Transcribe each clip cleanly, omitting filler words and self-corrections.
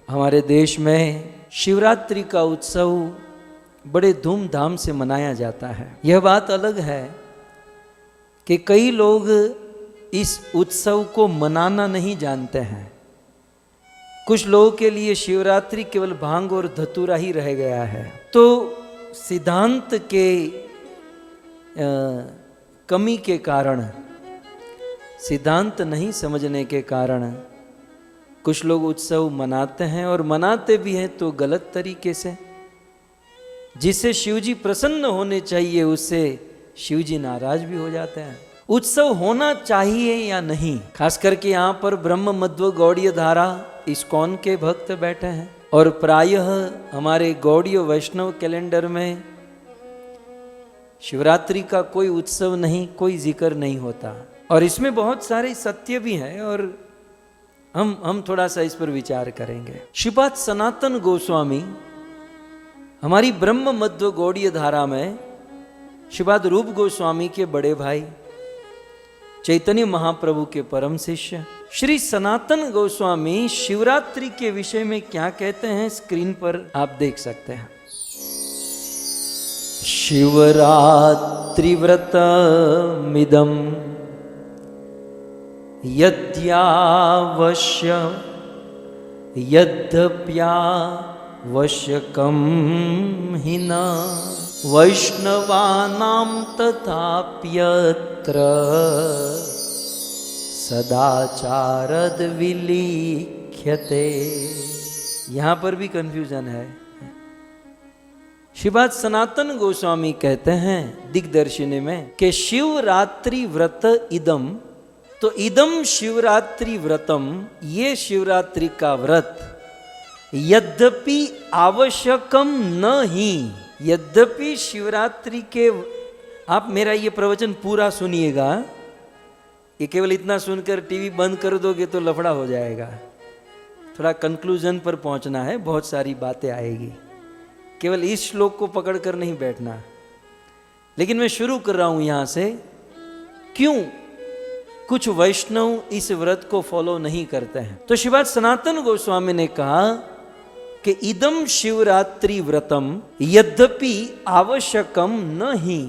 हमारे देश में शिवरात्रि का उत्सव बड़े धूमधाम से मनाया जाता है। यह बात अलग है कि कई लोग इस उत्सव को मनाना नहीं जानते हैं। कुछ लोगों के लिए शिवरात्रि केवल भांग और धतूरा ही रह गया है। तो सिद्धांत के कमी के कारण, सिद्धांत नहीं समझने के कारण कुछ लोग उत्सव मनाते हैं और मनाते भी हैं तो गलत तरीके से। जिससे शिवजी प्रसन्न होने चाहिए उससे शिवजी नाराज भी हो जाते हैं। उत्सव होना चाहिए या नहीं, खास करके यहाँ पर ब्रह्म मध्व गौड़ीय धारा इस्कॉन के भक्त बैठे हैं और प्रायः हमारे गौड़ीय वैष्णव कैलेंडर में शिवरात्रि का कोई उत्सव नहीं, कोई जिक्र नहीं होता। और इसमें बहुत सारे सत्य भी हैं और हम थोड़ा सा इस पर विचार करेंगे। श्रीपाद सनातन गोस्वामी हमारी ब्रह्म मध्व गौड़ीय धारा में श्रीपाद रूप गोस्वामी के बड़े भाई, चैतन्य महाप्रभु के परम शिष्य श्री सनातन गोस्वामी शिवरात्रि के विषय में क्या कहते हैं स्क्रीन पर आप देख सकते हैं। शिवरात्रि व्रतमिदं यद्यावश्य यद्यप्यावश्यकं हि न वैष्णवानां तथाप्यत्र सदाचारद विलिख्यते। यहाँ पर भी कंफ्यूजन है। श्रीपाद सनातन गोस्वामी कहते हैं दिग्दर्शिनी में कि शिवरात्रि व्रत इदम, तो इदम शिवरात्रि व्रतम, ये शिवरात्रि का व्रत यद्यपि आवश्यकम न ही, यद्यपि शिवरात्रि के, आप मेरा ये प्रवचन पूरा सुनिएगा, ये केवल इतना सुनकर टीवी बंद कर दोगे तो लफड़ा हो जाएगा। थोड़ा कंक्लूजन पर पहुंचना है, बहुत सारी बातें आएगी, केवल इस श्लोक को पकड़कर नहीं बैठना। लेकिन मैं शुरू कर रहा हूं यहां से। क्यों कुछ वैष्णव इस व्रत को फॉलो नहीं करते हैं? तो श्रीपाद सनातन गोस्वामी ने कहा कि इदम शिवरात्रि व्रतम यद्यपि आवश्यकम न ही,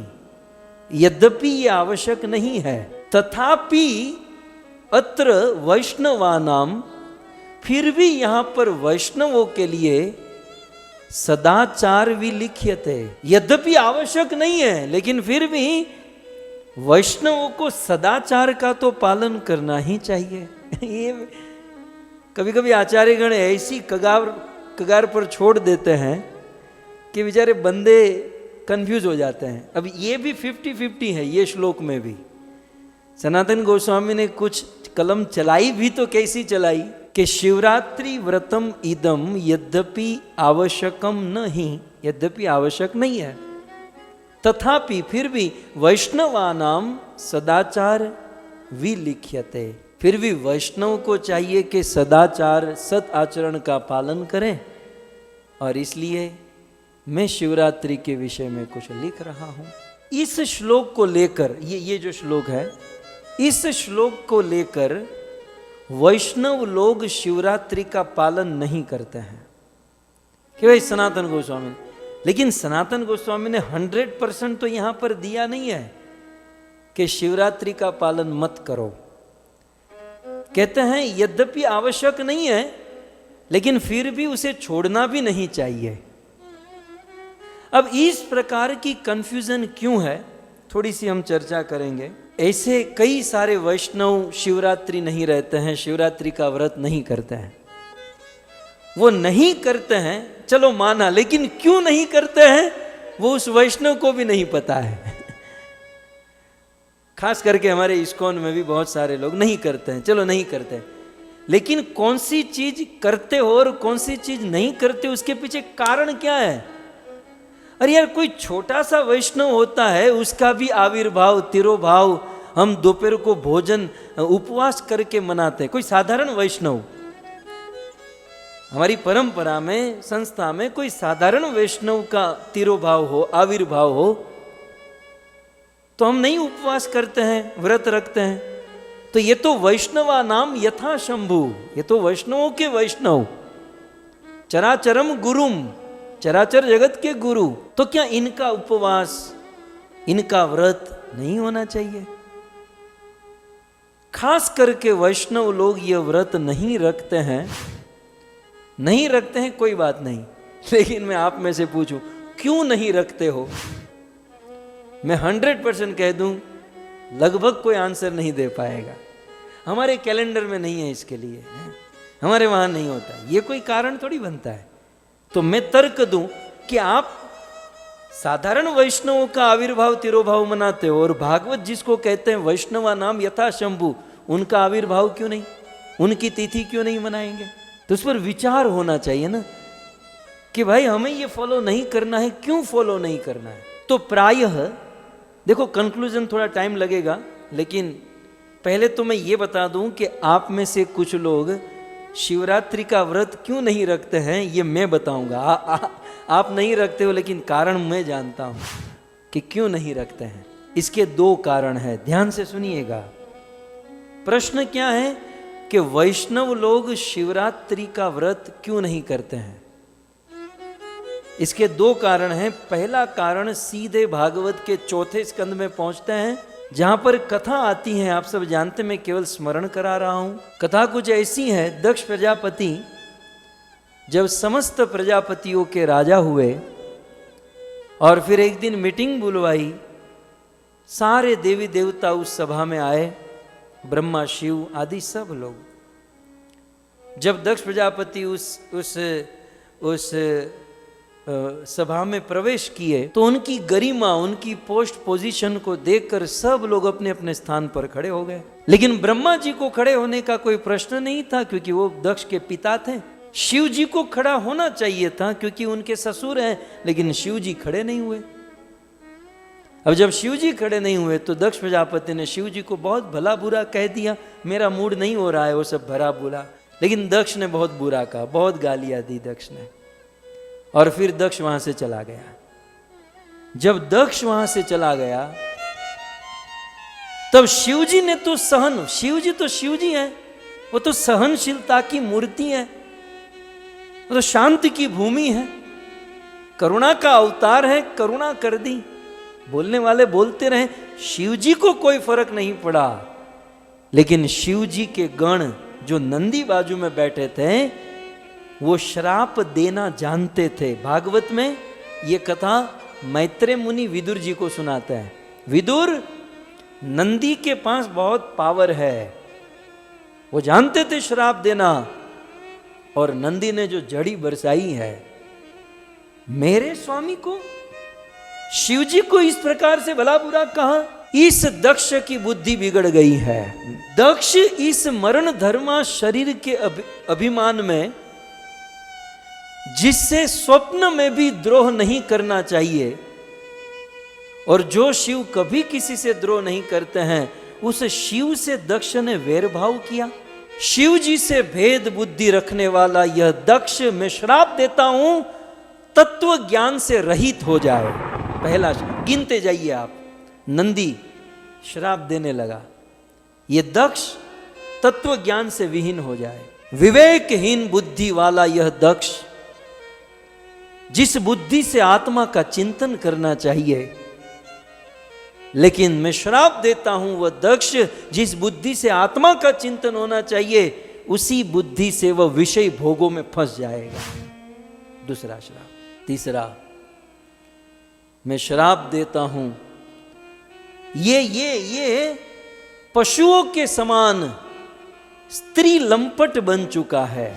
यद्यपि ये आवश्यक नहीं है, तथापि अत्र वैष्णवानाम, फिर भी यहां पर वैष्णवों के लिए सदाचार विलिख्यते। यद्यपि आवश्यक नहीं है लेकिन फिर भी वैष्णवों को सदाचार का तो पालन करना ही चाहिए। ये कभी कभी आचार्यगण ऐसी कगार पर छोड़ देते हैं कि बेचारे बंदे कंफ्यूज हो जाते हैं। अब ये भी 50-50 है, ये श्लोक में भी सनातन गोस्वामी ने कुछ कलम चलाई भी तो कैसी चलाई कि शिवरात्रि व्रतम इदम यद्यपि आवश्यकम नहीं, यद्यपि आवश्यक नहीं है, तथापि फिर भी वैष्णवानाम सदाचार विलिख्यते, फिर भी वैष्णव को चाहिए कि सदाचार सद आचरण का पालन करें। और इसलिए मैं शिवरात्रि के विषय में कुछ लिख रहा हूं। इस श्लोक को लेकर, ये जो श्लोक है, इस श्लोक को लेकर वैष्णव लोग शिवरात्रि का पालन नहीं करते हैं कि भाई सनातन गोस्वामी, लेकिन सनातन गोस्वामी ने 100% तो यहां पर दिया नहीं है कि शिवरात्रि का पालन मत करो। कहते हैं यद्यपि आवश्यक नहीं है लेकिन फिर भी उसे छोड़ना भी नहीं चाहिए। अब इस प्रकार की कंफ्यूजन क्यों है, थोड़ी सी हम चर्चा करेंगे। ऐसे कई सारे वैष्णव शिवरात्रि नहीं रहते हैं, शिवरात्रि का व्रत नहीं करते हैं। वो नहीं करते हैं, चलो माना, लेकिन क्यों नहीं करते हैं वो उस वैष्णव को भी नहीं पता है। खास करके हमारे इस्कॉन में भी बहुत सारे लोग नहीं करते हैं, चलो नहीं करते, लेकिन कौन सी चीज करते हो और कौन सी चीज नहीं करते उसके पीछे कारण क्या है? अरे यार, कोई छोटा सा वैष्णव होता है, उसका भी आविर्भाव तिरोभाव हम दोपहर को भोजन उपवास करके मनाते हैं। कोई साधारण वैष्णव, हमारी परंपरा में, संस्था में कोई साधारण वैष्णव का तिरोभाव हो, आविर्भाव हो, तो हम नहीं उपवास करते हैं, व्रत रखते हैं। तो ये तो वैष्णवा नाम यथा शंभु, ये तो वैष्णवों के वैष्णव, चराचरम गुरुम, चराचर जगत के गुरु, तो क्या इनका उपवास, इनका व्रत नहीं होना चाहिए? खास करके वैष्णव लोग ये व्रत नहीं रखते हैं। नहीं रखते हैं कोई बात नहीं, लेकिन मैं आप में से पूछूं क्यों नहीं रखते हो? मैं 100% कह दूं लगभग कोई आंसर नहीं दे पाएगा। हमारे कैलेंडर में नहीं है इसके लिए, हमारे वहां नहीं होता, ये कोई कारण थोड़ी बनता है। तो मैं तर्क दूं कि आप साधारण वैष्णवों का आविर्भाव तिरोभाव मनाते हो, और भागवत जिसको कहते हैं वैष्णवा नाम यथा शंभु, उनका आविर्भाव क्यों नहीं, उनकी तिथि क्यों नहीं मनाएंगे? तो उस पर विचार होना चाहिए ना कि भाई हमें ये फॉलो नहीं करना है, क्यों फॉलो नहीं करना है? तो प्रायः देखो, कंक्लूजन थोड़ा टाइम लगेगा, लेकिन पहले तो मैं ये बता दूं कि आप में से कुछ लोग शिवरात्रि का व्रत क्यों नहीं रखते हैं, ये मैं बताऊंगा। आप नहीं रखते हो, लेकिन कारण मैं जानता हूं कि क्यों नहीं रखते हैं। इसके 2 कारण हैं, ध्यान से सुनिएगा। प्रश्न क्या है कि वैष्णव लोग शिवरात्रि का व्रत क्यों नहीं करते हैं? इसके 2 कारण हैं। पहला कारण सीधे भागवत के 4थे स्कंद में पहुंचते हैं, जहां पर कथा आती है। आप सब जानते, मैं केवल स्मरण करा रहा हूं। कथा कुछ ऐसी है, दक्ष प्रजापति जब समस्त प्रजापतियों के राजा हुए और फिर एक दिन मीटिंग बुलवाई, सारे देवी देवता उस सभा में आए, ब्रह्मा शिव आदि सब लोग। जब दक्ष प्रजापति उस सभा में प्रवेश किए तो उनकी गरिमा, उनकी पोस्ट पोजीशन को देखकर सब लोग अपने अपने स्थान पर खड़े हो गए। लेकिन ब्रह्मा जी को खड़े होने का कोई प्रश्न नहीं था, क्योंकि वो दक्ष के पिता थे। शिव जी को खड़ा होना चाहिए था, क्योंकि उनके ससुर हैं, लेकिन शिव जी खड़े नहीं हुए। अब जब शिव जी खड़े नहीं हुए तो दक्ष प्रजापति ने शिव जी को बहुत भला बुरा कह दिया, मेरा मूड नहीं हो रहा है वो सब भरा बुरा। लेकिन दक्ष ने बहुत बुरा कहा, बहुत गालियां दी दक्ष ने, और फिर दक्ष वहां से चला गया। जब दक्ष वहां से चला गया तब शिव जी ने तो सहन, शिव जी तो शिव जी हैं, वो तो सहनशीलता की मूर्ति है, वो तो शांति की भूमि है, करुणा का अवतार है, करुणा कर दी। बोलने वाले बोलते रहे, शिव जी को कोई फर्क नहीं पड़ा। लेकिन शिव जी के गण जो नंदी बाजू में बैठे थे वो श्राप देना जानते थे। भागवत में ये कथा मैत्रेय मुनि विदुर जी को सुनाते हैं। विदुर, नंदी के पास बहुत पावर है, वो जानते थे श्राप देना, और नंदी ने जो जड़ी बरसाई है, मेरे स्वामी को, शिव जी को इस प्रकार से भला बुरा कहा। इस दक्ष की बुद्धि बिगड़ गई है। दक्ष इस मरण धर्मा शरीर के अभिमान में, जिससे स्वप्न में भी द्रोह नहीं करना चाहिए, और जो शिव कभी किसी से द्रोह नहीं करते हैं, उस शिव से दक्ष ने वैरभाव किया। शिव जी से भेद बुद्धि रखने वाला यह दक्ष, मैं श्राप देता हूं, तत्व ज्ञान से रहित हो जाए। पहला गिनते जाइए आप। नंदी श्राप देने लगा, यह दक्ष तत्व ज्ञान से विहीन हो जाए। विवेकहीन बुद्धि वाला यह दक्ष, जिस बुद्धि से आत्मा का चिंतन करना चाहिए, लेकिन मैं श्राप देता हूं वह दक्ष जिस बुद्धि से आत्मा का चिंतन होना चाहिए, उसी बुद्धि से वह विषय भोगों में फंस जाएगा। दूसरा श्राप। तीसरा, मैं श्राप देता हूं ये पशुओं के समान स्त्री लंपट बन चुका है।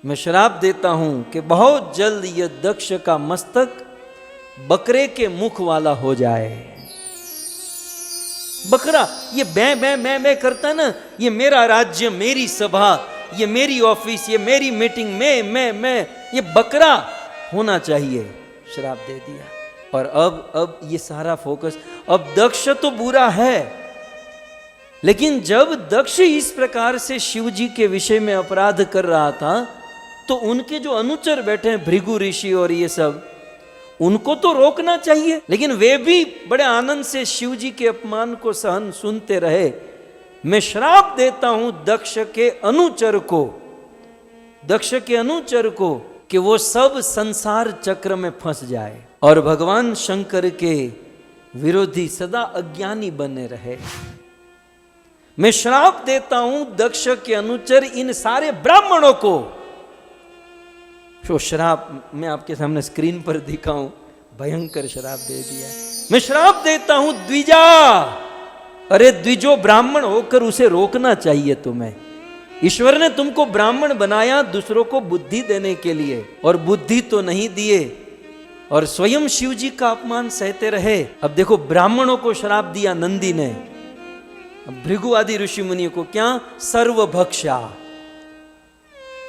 मैं श्राप देता हूं कि बहुत जल्द यह दक्ष का मस्तक बकरे के मुख वाला हो जाए। बकरा ये मैं करता ना, ये मेरा राज्य, मेरी सभा, ये मेरी ऑफिस, ये मेरी मीटिंग, मैं ये बकरा होना चाहिए। श्राप दे दिया। और अब ये सारा फोकस, अब दक्ष तो बुरा है, लेकिन जब दक्ष इस प्रकार से शिव जी के विषय में अपराध कर रहा था, तो उनके जो अनुचर बैठे हैं, भृगु ऋषि और ये सब, उनको तो रोकना चाहिए, लेकिन वे भी बड़े आनंद से शिव जी के अपमान को सहन सुनते रहे। मैं श्राप देता हूं दक्ष के अनुचर को, दक्ष के अनुचर को कि वो सब संसार चक्र में फंस जाए और भगवान शंकर के विरोधी सदा अज्ञानी बने रहे। मैं श्राप देता हूं दक्ष के अनुचर इन सारे ब्राह्मणों को। जो श्राप मैं आपके सामने स्क्रीन पर दिखाऊं, भयंकर श्राप दे दिया। मैं श्राप देता हूं द्विजा। अरे द्विजो ब्राह्मण होकर उसे रोकना चाहिए तुम्हें। ईश्वर ने तुमको ब्राह्मण बनाया दूसरों को बुद्धि देने के लिए, और बुद्धि तो नहीं दिए और स्वयं शिव जी का अपमान सहते रहे। अब देखो ब्राह्मणों को श्राप दिया नंदी ने, भृगु आदि ऋषि मुनियों को क्या, सर्वभक्षा।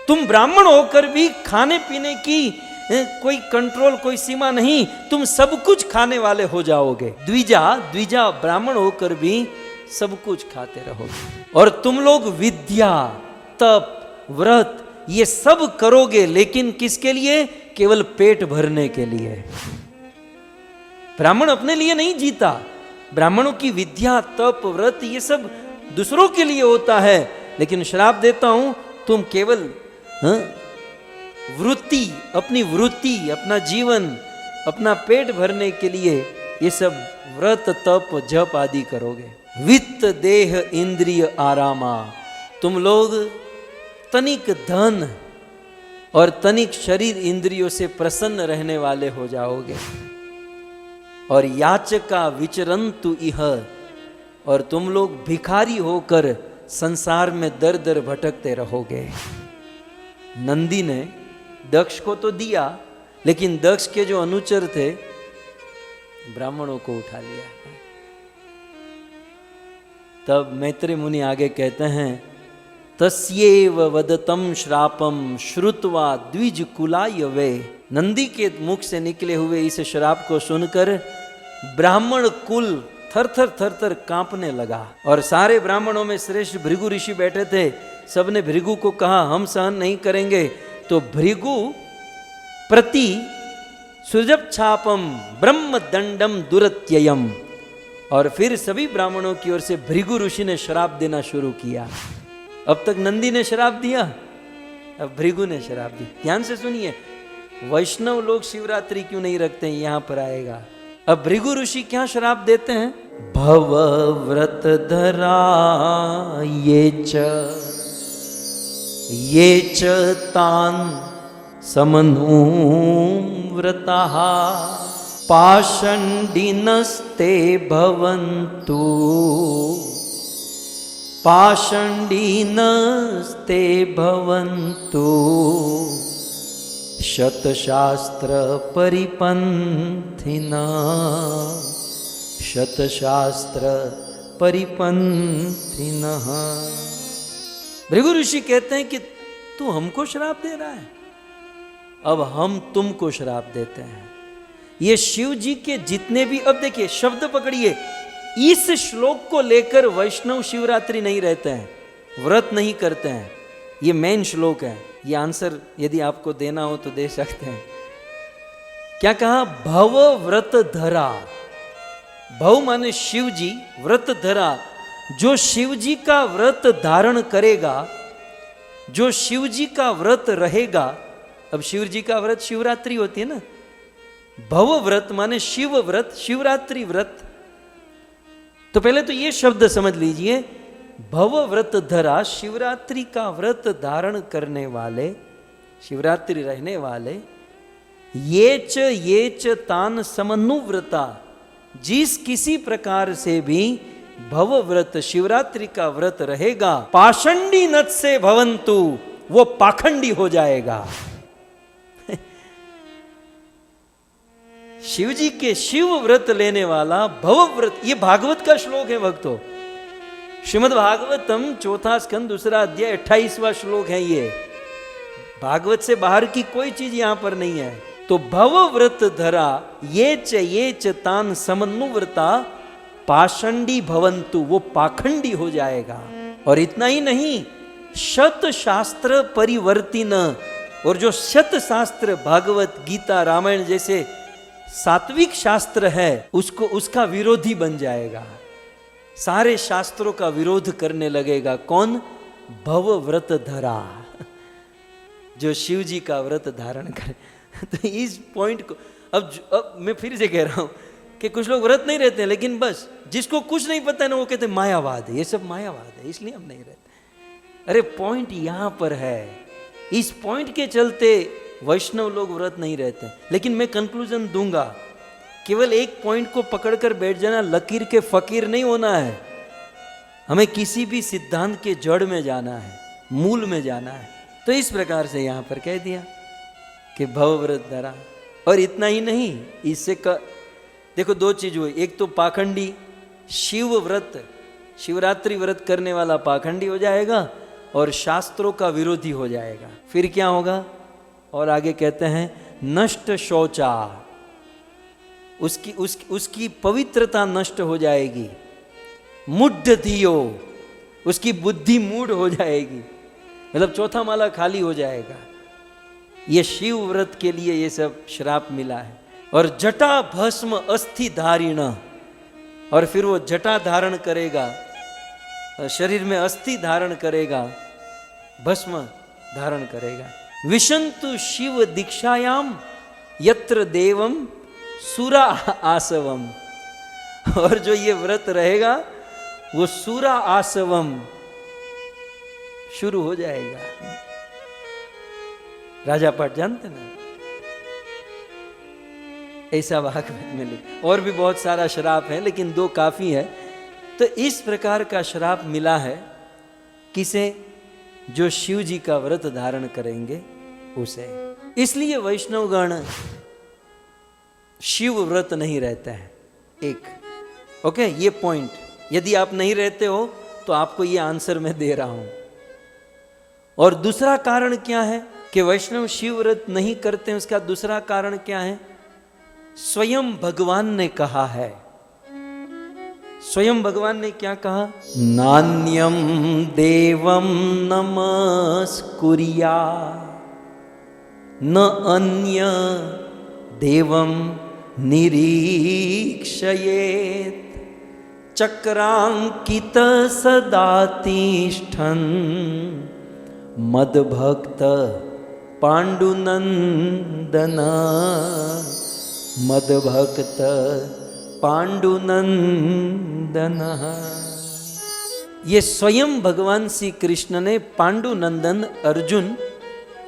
तुम ब्राह्मण होकर भी खाने पीने की कोई कंट्रोल, कोई सीमा नहीं, तुम सब कुछ खाने वाले हो जाओगे। द्विजा ब्राह्मण होकर भी सब कुछ खाते रहोगे। और तुम लोग विद्या, तप, व्रत ये सब करोगे, लेकिन किसके लिए? केवल पेट भरने के लिए। ब्राह्मण अपने लिए नहीं जीता। ब्राह्मणों की विद्या, तप, व्रत ये सब दूसरों के लिए होता है। लेकिन श्राप देता हूं तुम केवल वृत्ति, अपना जीवन, अपना पेट भरने के लिए ये सब व्रत, तप, जप आदि करोगे। वित्त देह इंद्रिय आरामा। तुम लोग तनिक धन और तनिक शरीर इंद्रियों से प्रसन्न रहने वाले हो जाओगे। और याचका विचरंतु इह। और तुम लोग भिखारी होकर संसार में दर दर भटकते रहोगे। नंदी ने दक्ष को तो दिया, लेकिन दक्ष के जो अनुचर थे ब्राह्मणों को उठा लिया। तब मैत्रेय मुनि आगे कहते हैं, तस्येव वदतम श्रापम श्रुत्वा द्विज कुलाय वे। नंदी के मुख से निकले हुए इस श्राप को सुनकर ब्राह्मण कुल थर थर कांपने लगा। और सारे ब्राह्मणों में श्रेष्ठ भृगु ऋषि बैठे थे। सबने भृगु को कहा हम सहन नहीं करेंगे। तो भृगु प्रति सुजप छापम ब्रह्म दंडम दुरत्ययम। और फिर सभी ब्राह्मणों की ओर से भृगु ऋषि ने श्राप देना शुरू किया। अब तक नंदी ने श्राप दिया, अब भृगु ने श्राप दी। ध्यान से सुनिए, वैष्णव लोग शिवरात्रि क्यों नहीं रखते हैं, यहां पर आएगा। अब भृगु ऋषि क्या श्राप देते हैं? भव व्रत धरा ये च तान समनु व्रताः पाषण्डिनस्ते भवन्तु शतशास्त्र परिपंथिनः। भृगु ऋषि कहते हैं कि तू हमको श्राप दे रहा है, अब हम तुमको श्राप देते हैं। ये शिव जी के जितने भी, अब देखिए शब्द पकड़िए, इस श्लोक को लेकर वैष्णव शिवरात्रि नहीं रहते हैं, व्रत नहीं करते हैं। ये मेन श्लोक है। ये आंसर यदि आपको देना हो तो दे सकते हैं। क्या कहा? भव व्रत धरा। भव माने शिव जी, व्रत धरा। जो शिव जी का व्रत धारण करेगा, जो शिव जी का व्रत रहेगा। अब शिव जी का व्रत शिवरात्रि होती है ना। भव व्रत माने शिव व्रत, शिवरात्रि व्रत। तो पहले तो ये शब्द समझ लीजिए, भव व्रत धरा, शिवरात्रि का व्रत धारण करने वाले, शिवरात्रि रहने वाले। ये च तान समनुव्रता। जिस किसी प्रकार से भी भव व्रत, शिवरात्रि का व्रत रहेगा, पाषंडी नत से भवंतु, वो पाखंडी हो जाएगा। शिव जी के शिव व्रत लेने वाला भव व्रत, ये भागवत का श्लोक है भक्तों। श्रीमद् भागवतम चौथा स्कंद दूसरा अध्याय 28वां श्लोक है। ये भागवत से बाहर की कोई चीज यहां पर नहीं है। तो भव व्रत धरा ये च तान समनुव्रता पाषंडी भवंतु, वो पाखंडी हो जाएगा। और इतना ही नहीं, शत शास्त्र परिवर्तिन, और जो शत शास्त्र भागवत, गीता, रामायण जैसे सात्विक शास्त्र है, उसको उसका विरोधी बन जाएगा। सारे शास्त्रों का विरोध करने लगेगा। कौन? भव व्रत धरा। जो शिव जी का व्रत धारण करे। तो इस पॉइंट को अब मैं फिर से कह रहा हूं कि कुछ लोग व्रत नहीं रहते हैं, लेकिन बस जिसको कुछ नहीं पता है ना वो कहते हैं मायावाद है, ये सब मायावाद है, इसलिए हम नहीं रहते। अरे पॉइंट यहां पर है, इस पॉइंट के चलते वैष्णव लोग व्रत नहीं रहते। लेकिन मैं कंक्लूजन दूंगा, केवल एक पॉइंट को पकड़कर बैठ जाना, लकीर के फकीर नहीं होना है। हमें किसी भी सिद्धांत के जड़ में जाना है, मूल में जाना है। तो इस प्रकार से यहां पर कह दिया कि भवव्रत धरा। और इतना ही नहीं, इससे देखो दो चीज हुई, एक तो पाखंडी शिव व्रत, शिवरात्रि व्रत करने वाला पाखंडी हो जाएगा और शास्त्रों का विरोधी हो जाएगा। फिर क्या होगा? और आगे कहते हैं नष्ट शौचा, उसकी पवित्रता नष्ट हो जाएगी। मुड्ढ धियो, उसकी बुद्धि मूढ़ हो जाएगी, मतलब चौथा माला खाली हो जाएगा। ये शिव व्रत के लिए ये सब श्राप मिला है। और जटा भस्म अस्थि धारिण, और फिर वो जटा धारण करेगा, शरीर में अस्थि धारण करेगा, भस्म धारण करेगा। विशंतु शिव दीक्षायाम यत्र देवम सुरा आसवम, और जो ये व्रत रहेगा वो सुरा आसवम शुरू हो जाएगा। राजा पाठ जानते ना, ऐसा भागवत में लिखा। और भी बहुत सारा श्राप है, लेकिन दो काफी है। तो इस प्रकार का श्राप मिला है किसे? जो शिव जी का व्रत धारण करेंगे उसे। इसलिए वैष्णवगण शिव व्रत नहीं रहता है। एक ओके, ये पॉइंट, यदि आप नहीं रहते हो तो आपको ये आंसर मैं दे रहा हूं। और दूसरा कारण क्या है कि वैष्णव शिव व्रत नहीं करते हैं? उसका दूसरा कारण क्या है? स्वयं भगवान ने कहा है। स्वयं भगवान ने क्या कहा? नान्यम देवम नमस्कुर्या न अन्य देवम निरीक्षयेत् चक्रांकित सदा तिष्ठन् मद्भक्त पांडुनंदन, मद्भक्त पांडुनंदन। ये स्वयं भगवान श्री कृष्ण ने पांडुनंदन अर्जुन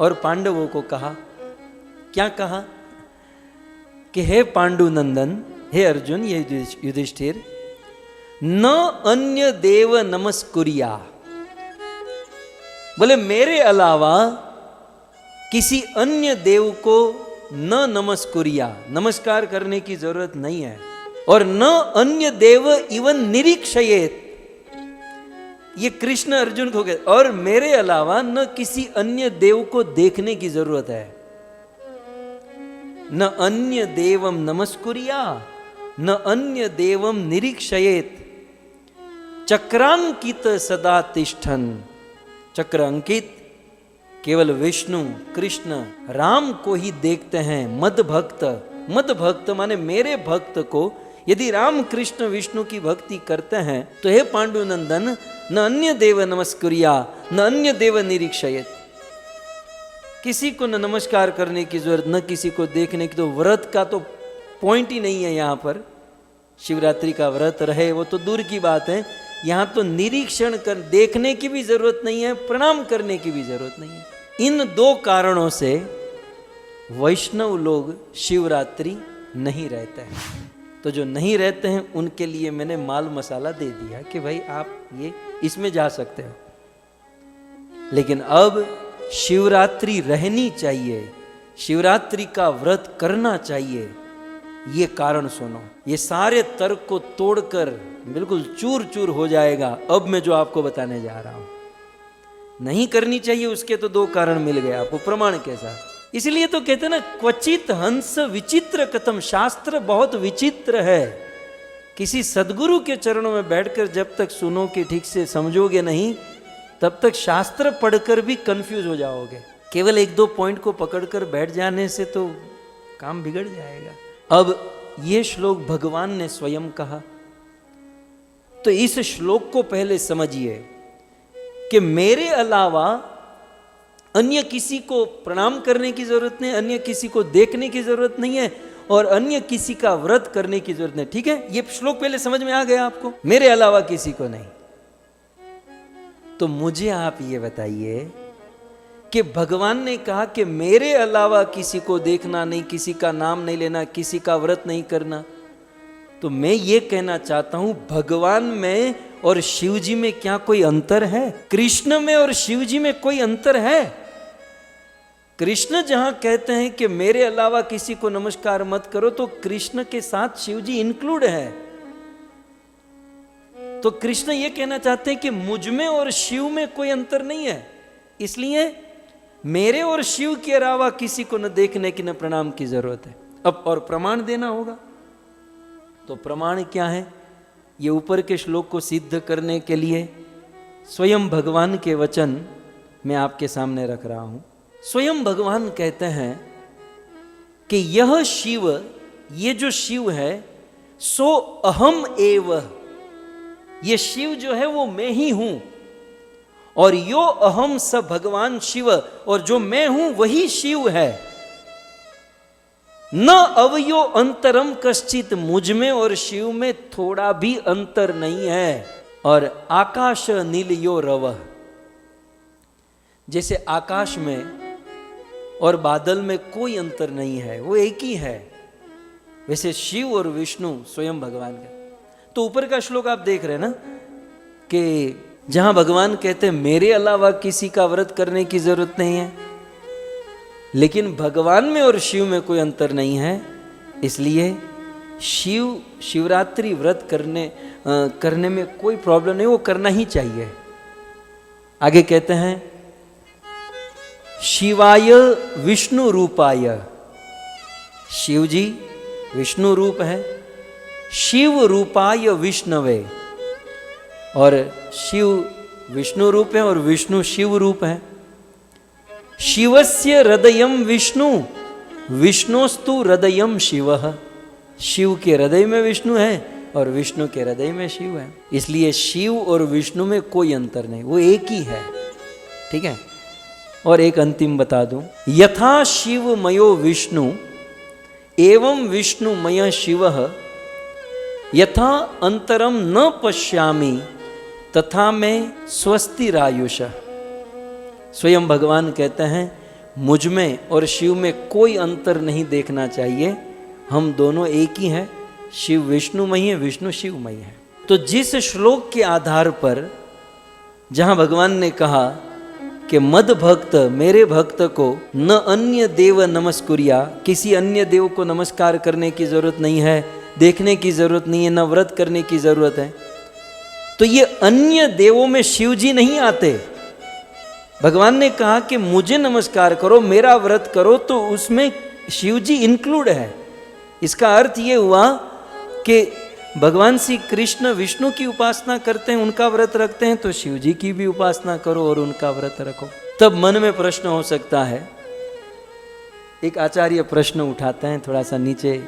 और पांडवों को कहा। क्या कहा? कि हे पांडुनंदन, हे अर्जुन, ये युधिष्ठिर, न अन्य देव नमस्कुर्या, बोले मेरे अलावा किसी अन्य देव को न नमस्कुर्या, नमस्कार करने की जरूरत नहीं है। और न अन्य देव इवन निरीक्षयेत, ये कृष्ण अर्जुन को कहते, और मेरे अलावा न किसी अन्य देव को देखने की जरूरत है। न अन्य देवम नमस्कुर्या न अन्य देवम निरीक्षयेत चक्रांकित सदा तिष्ठन्, चक्र अंकित केवल विष्णु कृष्ण राम को ही देखते हैं। मद भक्त, मद भक्त माने मेरे भक्त को यदि राम कृष्ण विष्णु की भक्ति करते हैं तो हे पांडुनंदन, न अन्य देव नमस्कुर्या न अन्य देव निरीक्षयेत, किसी को न नमस्कार करने की जरूरत, न किसी को देखने की। तो व्रत का तो पॉइंट ही नहीं है यहाँ पर। शिवरात्रि का व्रत रहे वो तो दूर की बात है, यहाँ तो निरीक्षण कर देखने की भी जरूरत नहीं है, प्रणाम करने की भी जरूरत नहीं है। इन दो कारणों से वैष्णव लोग शिवरात्रि नहीं रहते हैं। तो जो नहीं रहते हैं उनके लिए मैंने माल मसाला दे दिया कि भाई आप ये इसमें जा सकते हो। लेकिन अब शिवरात्रि रहनी चाहिए, शिवरात्रि का व्रत करना चाहिए, ये कारण सुनो। ये सारे तर्क को तोड़कर बिल्कुल चूर चूर हो जाएगा अब मैं जो आपको बताने जा रहा हूं। नहीं करनी चाहिए उसके तो दो कारण मिल गए आपको प्रमाण के साथ। इसलिए तो कहते हैं ना, क्वचित हंस विचित्र कथम, शास्त्र बहुत विचित्र है। किसी सदगुरु के चरणों में बैठकर जब तक सुनो कि ठीक से समझोगे नहीं, तब तक शास्त्र पढ़कर भी कंफ्यूज हो जाओगे। केवल एक दो पॉइंट को पकड़कर बैठ जाने से तो काम बिगड़ जाएगा। अब ये श्लोक भगवान ने स्वयं कहा, तो इस श्लोक को पहले समझिए कि मेरे अलावा अन्य किसी को प्रणाम करने की जरूरत नहीं, अन्य किसी को देखने की जरूरत नहीं है और अन्य किसी का व्रत करने की जरूरत नहीं। ठीक है, ये श्लोक पहले समझ में आ गया आपको, मेरे अलावा किसी को नहीं। तो मुझे आप ये बताइए कि भगवान ने कहा कि मेरे अलावा किसी को देखना नहीं, किसी का नाम नहीं लेना, किसी का व्रत नहीं करना, तो मैं ये कहना चाहता हूं भगवान में और शिव जी में क्या कोई अंतर है? कृष्ण में और शिव जी में कोई अंतर है? कृष्ण जहां कहते हैं कि मेरे अलावा किसी को नमस्कार मत करो, तो कृष्ण के साथ शिव जी इंक्लूड है। तो कृष्ण ये कहना चाहते हैं कि मुझ में और शिव में कोई अंतर नहीं है, इसलिए मेरे और शिव के अलावा किसी को न देखने की न प्रणाम की जरूरत है। अब और प्रमाण देना होगा, तो प्रमाण क्या है? ये ऊपर के श्लोक को सिद्ध करने के लिए स्वयं भगवान के वचन मैं आपके सामने रख रहा हूं। स्वयं भगवान कहते हैं कि यह शिव, ये जो शिव है, सो अहम एव, ये शिव जो है वो मैं ही हूं, और यो अहम स भगवान शिव, और जो मैं हूं वही शिव है। न अवयो अंतरम कश्चित, मुझ में और शिव में थोड़ा भी अंतर नहीं है। और आकाश नीलयो रव, जैसे आकाश में और बादल में कोई अंतर नहीं है, वो एक ही है, वैसे शिव और विष्णु स्वयं भगवान का। तो ऊपर का श्लोक आप देख रहे हैं ना कि जहां भगवान कहते हैं मेरे अलावा किसी का व्रत करने की जरूरत नहीं है, लेकिन भगवान में और शिव में कोई अंतर नहीं है, इसलिए शिवरात्रि व्रत करने में कोई प्रॉब्लम नहीं, वो करना ही चाहिए। आगे कहते हैं शिवाय विष्णु रूपाय, शिव जी विष्णु रूप है, शिव रूपाय विष्णवे, और शिव विष्णु रूप है और विष्णु शिव रूप है। शिवस्य हृदयम विष्णु, विष्णुस्तु हृदयम शिवः, शिव के हृदय में विष्णु है और विष्णु के हृदय में शिव है, इसलिए शिव और विष्णु में कोई अंतर नहीं, वो एक ही है। ठीक है, और एक अंतिम बता दूं, यथा शिव मयो विष्णु एवं विष्णु मय शिवः, यथा अंतरम न पश्यामि तथा मैं स्वस्तिरायुष। स्वयं भगवान कहते हैं मुझ में और शिव में कोई अंतर नहीं देखना चाहिए, हम दोनों एक ही हैं, शिव विष्णुमयी है, विष्णु शिवमयी है। तो जिस श्लोक के आधार पर जहां भगवान ने कहा कि मद भक्त, मेरे भक्त को न अन्य देव नमस्कुरिया, किसी अन्य देव को नमस्कार करने की जरूरत नहीं है, देखने की जरूरत नहीं है, न व्रत करने की जरूरत है, तो ये अन्य देवों में शिव जी नहीं आते। भगवान ने कहा कि मुझे नमस्कार करो, मेरा व्रत करो, तो उसमें शिव जी इंक्लूड है। इसका अर्थ ये हुआ कि भगवान श्री कृष्ण विष्णु की उपासना करते हैं, उनका व्रत रखते हैं, तो शिव जी की भी उपासना करो और उनका व्रत रखो। तब मन में प्रश्न हो सकता है, एक आचार्य प्रश्न उठाते हैं, थोड़ा सा नीचे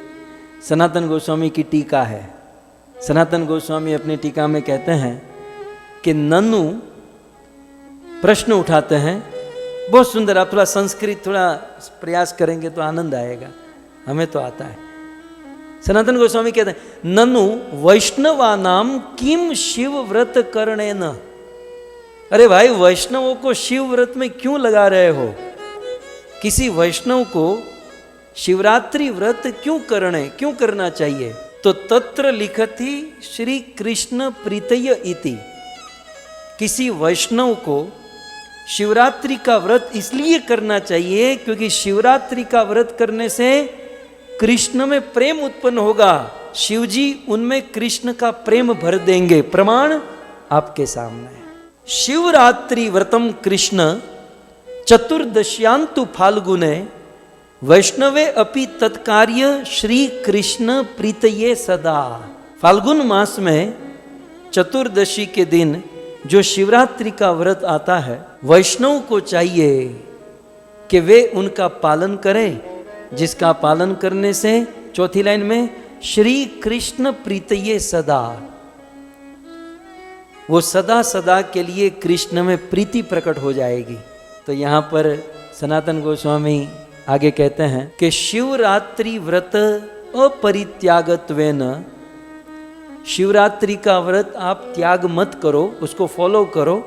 सनातन गोस्वामी की टीका है। सनातन गोस्वामी अपनी टीका में कहते हैं कि ननु, प्रश्न उठाते हैं, बहुत सुंदर, आप थोड़ा संस्कृत थोड़ा प्रयास करेंगे तो आनंद आएगा, हमें तो आता है। सनातन गोस्वामी कहते हैं ननु वैष्णवानाम किम शिव व्रत करणे न, अरे भाई वैष्णवों को शिव व्रत में क्यों लगा रहे हो? किसी वैष्णव को शिवरात्रि व्रत क्यों करना चाहिए? तो तत्र लिखति श्री कृष्ण प्रीतय इति, किसी वैष्णव को शिवरात्रि का व्रत इसलिए करना चाहिए क्योंकि शिवरात्रि का व्रत करने से कृष्ण में प्रेम उत्पन्न होगा, शिव जी उनमें कृष्ण का प्रेम भर देंगे। प्रमाण आपके सामने है। शिवरात्रि व्रतम कृष्ण चतुर्दश्यांतु फाल्गुने वैष्णवे अपि तत्कार्य श्री कृष्ण प्रीतये सदा। फाल्गुन मास में चतुर्दशी के दिन जो शिवरात्रि का व्रत आता है, वैष्णव को चाहिए कि वे उनका पालन करें, जिसका पालन करने से, चौथी लाइन में, श्री कृष्ण प्रीतये सदा, वो सदा सदा के लिए कृष्ण में प्रीति प्रकट हो जाएगी। तो यहाँ पर सनातन गोस्वामी आगे कहते हैं कि शिवरात्रि व्रत अपरित्यागत्वेन, शिवरात्रि का व्रत आप त्याग मत करो, उसको फॉलो करो,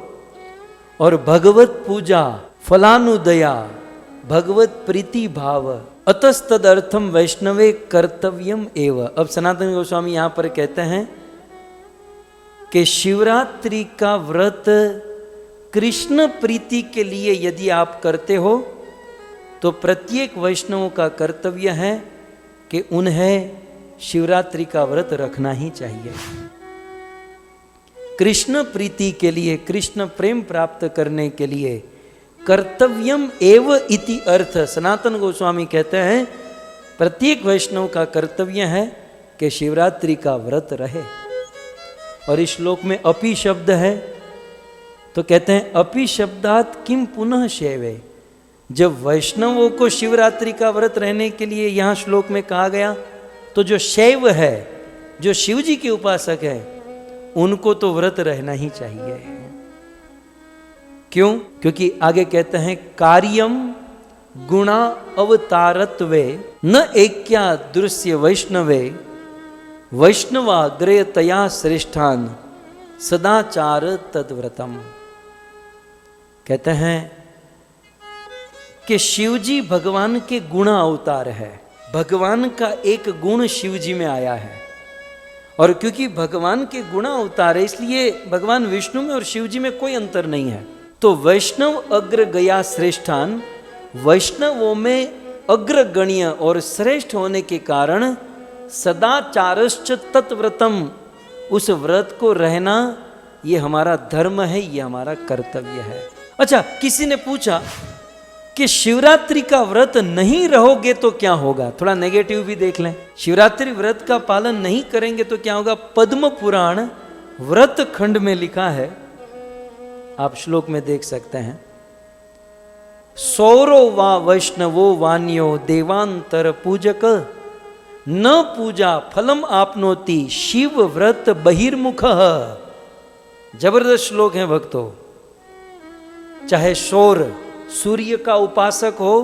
और भगवत पूजा फलानुदया भगवत प्रीति भाव अतस्तदर्थम वैष्णवे कर्तव्यम एव। अब सनातन गोस्वामी यहाँ पर कहते हैं कि शिवरात्रि का व्रत कृष्ण प्रीति के लिए यदि आप करते हो तो प्रत्येक वैष्णवों का कर्तव्य है कि उन्हें शिवरात्रि का व्रत रखना ही चाहिए। कृष्ण प्रीति के लिए, कृष्ण प्रेम प्राप्त करने के लिए कर्तव्यम एव इति अर्थ। सनातन गोस्वामी कहते हैं प्रत्येक वैष्णव का कर्तव्य है कि शिवरात्रि का व्रत रहे। और इस श्लोक में अपि शब्द है तो कहते हैं अपि शब्दात किम पुनः शैवे। जब वैष्णवों को शिवरात्रि का व्रत रहने के लिए यहाँ श्लोक में कहा गया तो जो शैव है, जो शिव जी के उपासक है, उनको तो व्रत रहना ही चाहिए। क्यों? क्योंकि आगे कहते हैं कार्यम गुणा अवतारत्वे न एक्या दृश्य वैष्णवे वैष्णवाग्रयतया श्रेष्ठान सदाचार तद्व्रतम। कहते हैं कि शिवजी भगवान के गुण अवतार है। भगवान का एक गुण शिवजी में आया है, और क्योंकि भगवान के गुण अवतार है इसलिए भगवान विष्णु में और शिवजी में कोई अंतर नहीं है। तो वैष्णव अग्र गया श्रेष्ठान, वैष्णवों में अग्रगण्य और श्रेष्ठ होने के कारण सदाचारश्च तत्व्रतम, उस व्रत को रहना ये हमारा धर्म है, ये हमारा कर्तव्य है। अच्छा, किसी ने पूछा कि शिवरात्रि का व्रत नहीं रहोगे तो क्या होगा? थोड़ा नेगेटिव भी देख लें। शिवरात्रि व्रत का पालन नहीं करेंगे तो क्या होगा? पद्म पुराण व्रत खंड में लिखा है, आप श्लोक में देख सकते हैं, सौरो वा वैष्णवो वान्यो देवांतर पूजक न पूजा फलम आपनोति शिव व्रत बहिर्मुख। जबरदस्त श्लोक है भक्तों। चाहे सौर सूर्य का उपासक हो,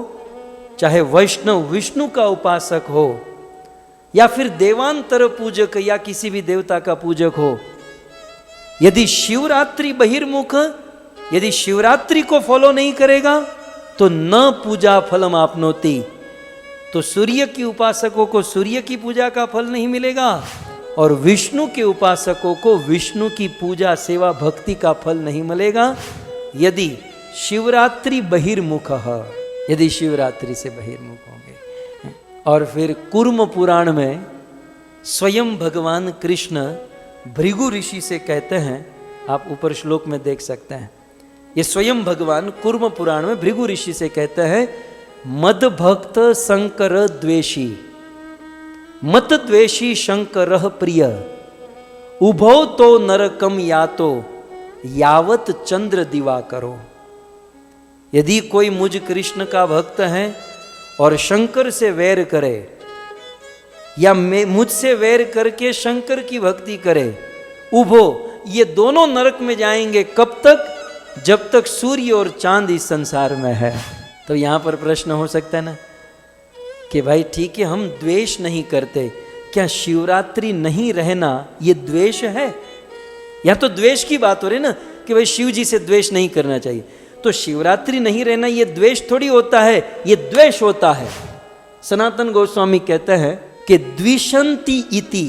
चाहे वैष्णव विष्णु का उपासक हो, या फिर देवांतर पूजक या किसी भी देवता का पूजक हो, यदि शिवरात्रि बहिर्मुख, यदि शिवरात्रि को फॉलो नहीं करेगा तो न पूजा फलम आपनोति, तो सूर्य की उपासकों को सूर्य की पूजा का फल नहीं मिलेगा, और विष्णु के उपासकों को विष्णु की पूजा सेवा भक्ति का फल नहीं मिलेगा यदि शिवरात्रि बहिर्मुख है, यदि शिवरात्रि से बहिर्मुख होंगे। और फिर कूर्म पुराण में स्वयं भगवान कृष्ण भृगु ऋषि से कहते हैं, आप ऊपर श्लोक में देख सकते हैं, ये स्वयं भगवान कूर्म पुराण में भृगु ऋषि से कहते हैं, मद भक्त शंकर द्वेषी, मत द्वेषी शंकर प्रिय, उभौ तो नरकम यातो यावत चंद्र दिवा करो। यदि कोई मुझ कृष्ण का भक्त है और शंकर से वैर करे, या मुझसे वैर करके शंकर की भक्ति करे, उभो, ये दोनों नरक में जाएंगे। कब तक? जब तक सूर्य और चांद इस संसार में है। तो यहां पर प्रश्न हो सकता है ना कि भाई ठीक है, हम द्वेष नहीं करते, क्या शिवरात्रि नहीं रहना ये द्वेष है? या तो द्वेष की बात हो रही ना कि भाई शिव जी से द्वेष नहीं करना चाहिए, तो शिवरात्रि नहीं रहना ये द्वेष थोड़ी होता है, ये द्वेष होता है। सनातन गोस्वामी कहते हैं कि द्विषंति इति,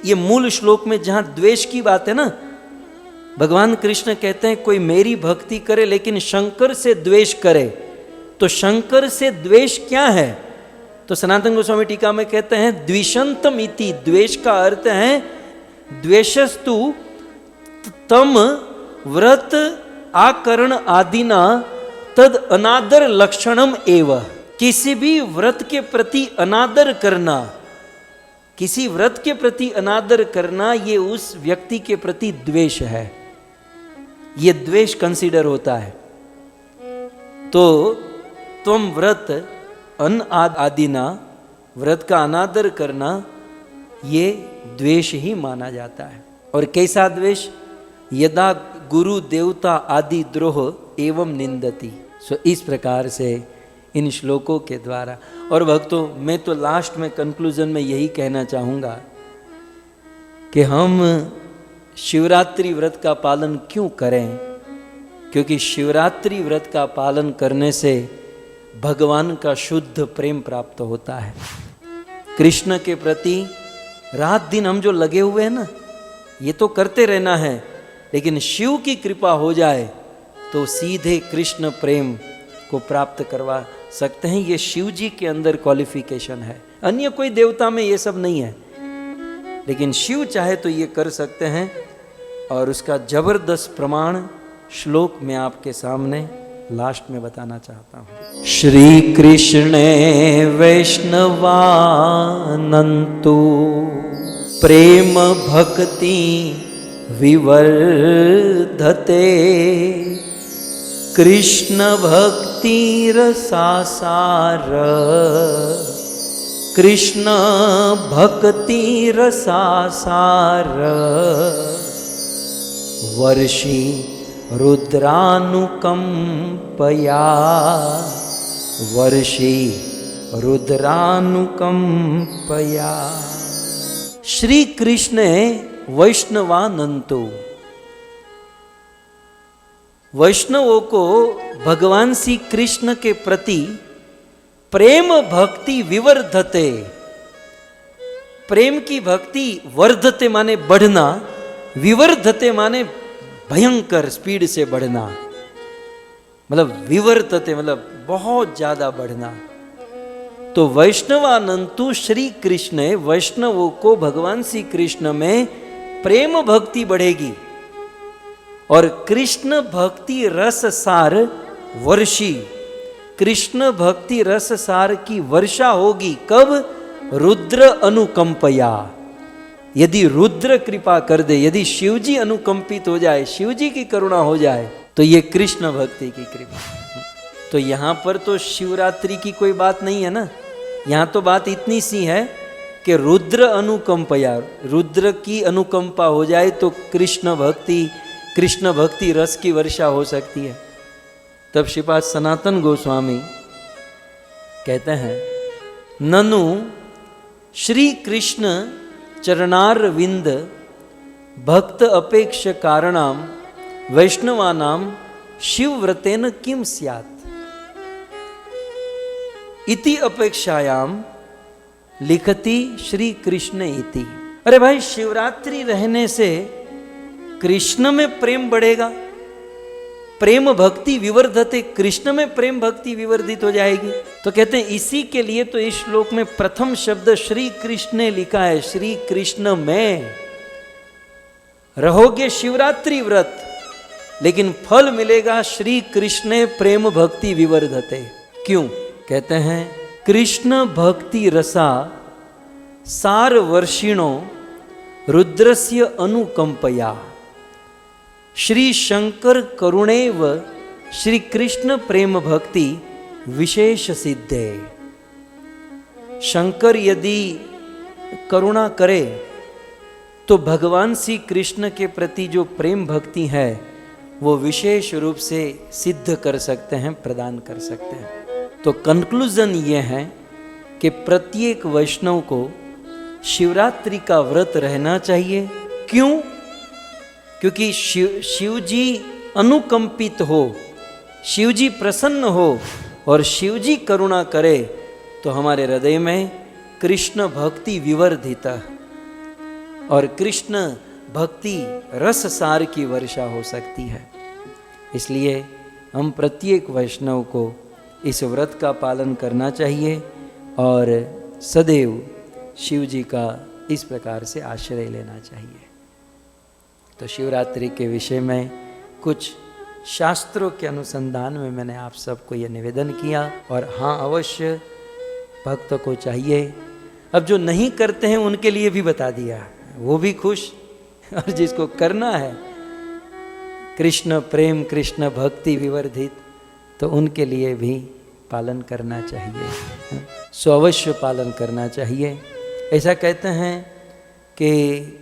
ये मूल श्लोक में जहां द्वेष की बात है ना, भगवान कृष्ण कहते हैं कोई मेरी भक्ति करे लेकिन शंकर से द्वेष करे, तो शंकर से द्वेष क्या है? तो सनातन गोस्वामी टीका में कहते हैं द्विषंतम इति, द्वेष का अर्थ है द्वेषस्तु तम व्रत आकरण आदिना तद अनादर लक्षणम एव। किसी भी व्रत के प्रति अनादर करना, किसी व्रत के प्रति अनादर करना, ये उस व्यक्ति के प्रति द्वेष है, ये द्वेष कंसीडर होता है। तो तुम व्रत अन आदिना, व्रत का अनादर करना, ये द्वेष ही माना जाता है। और कैसा द्वेष? यदा गुरु देवता आदि द्रोह एवं निंदती, सो इस प्रकार से इन श्लोकों के द्वारा, और भक्तों मैं तो लास्ट में कंक्लूजन में यही कहना चाहूँगा कि हम शिवरात्रि व्रत का पालन क्यों करें, क्योंकि शिवरात्रि व्रत का पालन करने से भगवान का शुद्ध प्रेम प्राप्त होता है। कृष्ण के प्रति रात दिन हम जो लगे हुए हैं ना, ये तो करते रहना है, लेकिन शिव की कृपा हो जाए तो सीधे कृष्ण प्रेम को प्राप्त करवा सकते हैं। ये शिव जी के अंदर क्वालिफिकेशन है, अन्य कोई देवता में ये सब नहीं है, लेकिन शिव चाहे तो ये कर सकते हैं। और उसका जबरदस्त प्रमाण श्लोक में आपके सामने लास्ट में बताना चाहता हूँ। श्री कृष्णे वैष्णवानंतो प्रेम भक्ति विवर्धते कृष्ण भक्ति रसासार कृष्ण भक्ति रसासार वर्षि रुद्रानुकंपया वर्षि रुद्रानुकंपया। श्री कृष्ण वैष्णवानंतो, वैष्णवों को भगवान श्री कृष्ण के प्रति प्रेम भक्ति विवर्धते, प्रेम की भक्ति वर्धते माने बढ़ना, विवर्धते माने भयंकर स्पीड से बढ़ना, मतलब विवर्तते मतलब बहुत ज्यादा बढ़ना। तो वैष्णवानंतु श्री कृष्ण, वैष्णवों को भगवान श्री कृष्ण में प्रेम भक्ति बढ़ेगी और कृष्ण भक्ति रस सार वर्षी, कृष्ण भक्ति रस सार की वर्षा होगी। कब? रुद्र अनुकंपया, यदि रुद्र कृपा कर दे, यदि शिवजी अनुकंपित हो जाए, शिवजी की करुणा हो जाए, तो ये कृष्ण भक्ति की कृपा। तो यहाँ पर तो शिवरात्रि की कोई बात नहीं है ना, यहाँ तो बात इतनी सी है कि रुद्र अनुकंपया, रुद्र की अनुकंपा हो जाए तो कृष्ण भक्ति रस की वर्षा हो सकती है। तब श्रीपाद सनातन गोस्वामी कहते हैं, ननु श्री कृष्ण चरणारविंद भक्त अपेक्ष कारणम वैष्णवानाम शिवव्रतेन किम स्यात् इति अपेक्षायाम लिखति श्री कृष्ण इति। अरे भाई, शिवरात्रि रहने से कृष्ण में प्रेम बढ़ेगा, प्रेम भक्ति विवर्धते, कृष्ण में प्रेम भक्ति विवर्धित हो जाएगी। तो कहते हैं इसी के लिए तो इस श्लोक में प्रथम शब्द श्री कृष्ण ने लिखा है। श्री कृष्ण में रहोगे शिवरात्रि व्रत, लेकिन फल मिलेगा श्री कृष्ण प्रेम भक्ति विवर्धते। क्यों? कहते हैं कृष्ण भक्ति रसा सार वर्षिणो रुद्रस्य अनुकंपया श्री शंकर करुणेव श्री कृष्ण प्रेम भक्ति विशेष सिद्धे। शंकर यदि करुणा करे तो भगवान श्री कृष्ण के प्रति जो प्रेम भक्ति है वो विशेष रूप से सिद्ध कर सकते हैं, प्रदान कर सकते हैं। तो कंक्लूजन ये है कि प्रत्येक वैष्णव को शिवरात्रि का व्रत रहना चाहिए। क्यों? क्योंकि शिवजी अनुकंपित हो, शिवजी प्रसन्न हो और शिवजी करुणा करे तो हमारे हृदय में कृष्ण भक्ति विवर्धित और कृष्ण भक्ति रस सार की वर्षा हो सकती है। इसलिए हम प्रत्येक वैष्णव को इस व्रत का पालन करना चाहिए और सदैव शिव जी का इस प्रकार से आश्रय लेना चाहिए। तो शिवरात्रि के विषय में कुछ शास्त्रों के अनुसंधान में मैंने आप सबको ये निवेदन किया। और हाँ, अवश्य भक्त को चाहिए, अब जो नहीं करते हैं उनके लिए भी बता दिया, वो भी खुश, और जिसको करना है कृष्ण प्रेम कृष्ण भक्ति विवर्धित, तो उनके लिए भी पालन करना चाहिए। सो अवश्य पालन करना चाहिए। ऐसा कहते हैं कि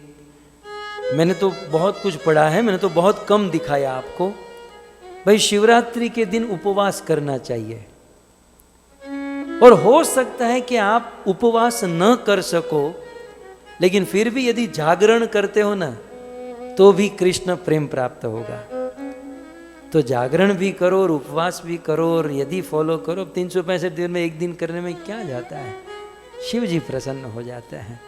मैंने तो बहुत कुछ पढ़ा है, मैंने तो बहुत कम दिखाया आपको, भाई शिवरात्रि के दिन उपवास करना चाहिए। और हो सकता है कि आप उपवास न कर सको, लेकिन फिर भी यदि जागरण करते हो ना तो भी कृष्ण प्रेम प्राप्त होगा। तो जागरण भी करो और उपवास भी करो, और यदि फॉलो करो, 365 दिन में एक दिन करने में क्या जाता है, शिव जी प्रसन्न हो जाते हैं।